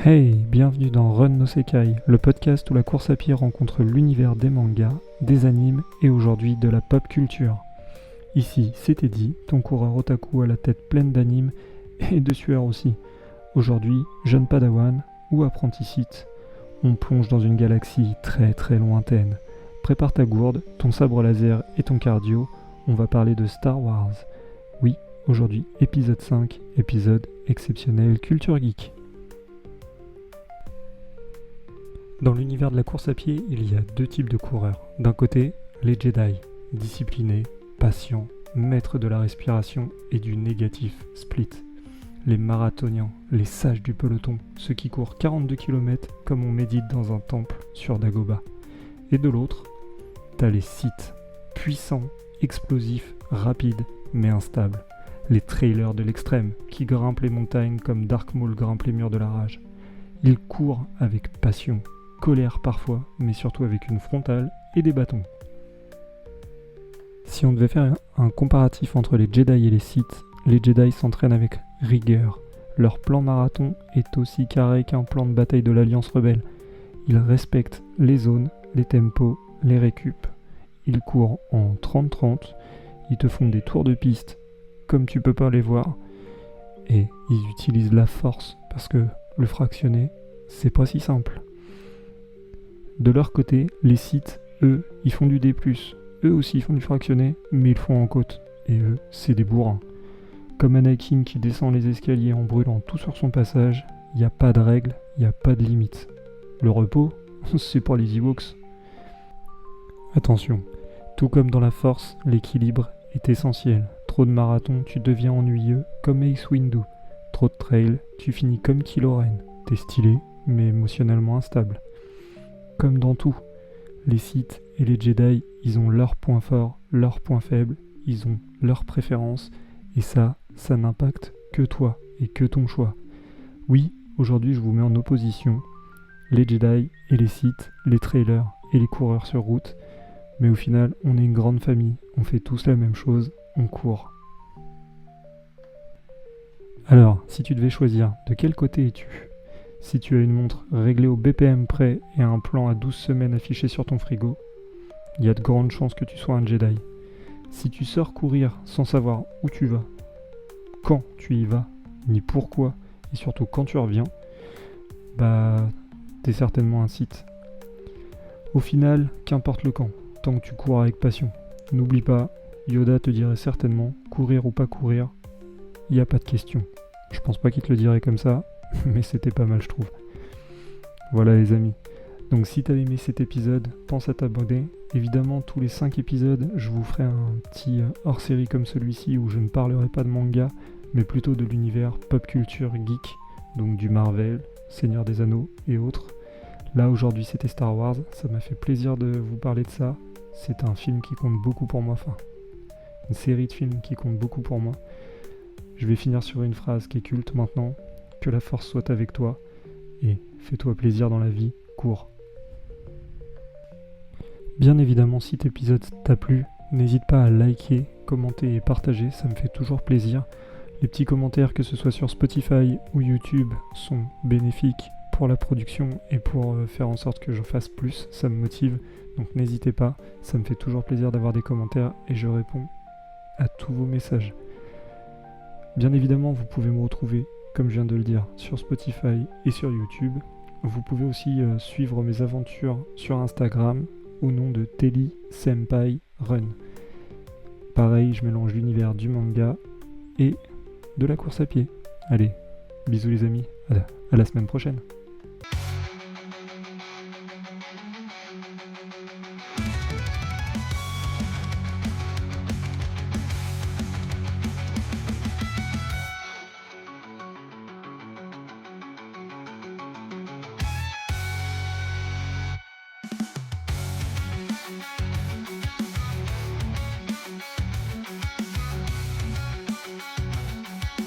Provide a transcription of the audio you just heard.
Hey, bienvenue dans Run no Sekai, le podcast où la course à pied rencontre l'univers des mangas, des animes et aujourd'hui de la pop culture. Ici, c'est Teddy, ton coureur otaku à la tête pleine d'animes et de sueur aussi. Aujourd'hui, jeune padawan ou apprenti Sith, on plonge dans une galaxie très très lointaine. Prépare ta gourde, ton sabre laser et ton cardio, on va parler de Star Wars. Oui, aujourd'hui, épisode 5, épisode exceptionnel Culture Geek. Dans l'univers de la course à pied, il y a deux types de coureurs. D'un côté, les Jedi, disciplinés, patients, maîtres de la respiration et du négatif, split. Les marathoniens, les sages du peloton, ceux qui courent 42 km comme on médite dans un temple sur Dagobah. Et de l'autre, t'as les Sith, puissants, explosifs, rapides, mais instables. Les trailers de l'extrême, qui grimpent les montagnes comme Dark Maul grimpe les murs de la rage. Ils courent avec passion, colère parfois, mais surtout avec une frontale et des bâtons. Si on devait faire un comparatif entre les Jedi et les Sith, les Jedi s'entraînent avec rigueur. Leur plan marathon est aussi carré qu'un plan de bataille de l'Alliance rebelle. Ils respectent les zones, les tempos, les récup. Ils courent en 30-30, ils te font des tours de piste comme tu peux pas les voir, et ils utilisent la force parce que le fractionner, c'est pas si simple. De leur côté, les Sith, eux, ils font du D+. Eux aussi, ils font du fractionné, mais ils le font en côte. Et eux, c'est des bourrins. Comme Anakin qui descend les escaliers en brûlant tout sur son passage, il n'y a pas de règles, il n'y a pas de limites. Le repos, c'est pour les Ewoks. Attention, tout comme dans la force, l'équilibre est essentiel. Trop de marathons, tu deviens ennuyeux, comme Ace Windu. Trop de trail, tu finis comme Kylo Ren. T'es stylé, mais émotionnellement instable. Comme dans tout, les Sith et les Jedi, ils ont leurs points forts, leurs points faibles, ils ont leurs préférences, et ça n'impacte que toi et que ton choix. Oui, aujourd'hui je vous mets en opposition les Jedi et les Sith, les trailers et les coureurs sur route, mais au final, on est une grande famille, on fait tous la même chose, on court. Alors, si tu devais choisir, de quel côté es-tu ? Si tu as une montre réglée au BPM près et un plan à 12 semaines affiché sur ton frigo, il y a de grandes chances que tu sois un Jedi. Si tu sors courir sans savoir où tu vas, quand tu y vas, ni pourquoi, et surtout quand tu reviens, t'es certainement un Sith. Au final, qu'importe le camp, tant que tu cours avec passion. N'oublie pas, Yoda te dirait certainement, courir ou pas courir, il n'y a pas de question. Je pense pas qu'il te le dirait comme ça, mais c'était pas mal je trouve. Voilà les amis. Donc si t'as aimé cet épisode, pense à t'abonner. Évidemment tous les 5 épisodes, je vous ferai un petit hors-série comme celui-ci où je ne parlerai pas de manga, mais plutôt de l'univers pop culture geek, donc du Marvel, Seigneur des Anneaux et autres. Là aujourd'hui c'était Star Wars, ça m'a fait plaisir de vous parler de ça. C'est un film qui compte beaucoup pour moi, enfin une série de films qui compte beaucoup pour moi. Je vais finir sur une phrase qui est culte maintenant. Que la force soit avec toi et fais-toi plaisir dans la vie, cours. Bien évidemment, si cet épisode t'a plu, n'hésite pas à liker, commenter et partager, ça me fait toujours plaisir. Les petits commentaires, que ce soit sur Spotify ou YouTube, sont bénéfiques pour la production et pour faire en sorte que j'en fasse plus, ça me motive. Donc n'hésitez pas, ça me fait toujours plaisir d'avoir des commentaires et je réponds à tous vos messages. Bien évidemment, vous pouvez me retrouver, comme je viens de le dire, sur Spotify et sur YouTube. Vous pouvez aussi suivre mes aventures sur Instagram au nom de Telly Senpai Run. Pareil, je mélange l'univers du manga et de la course à pied. Allez, bisous les amis, à la semaine prochaine.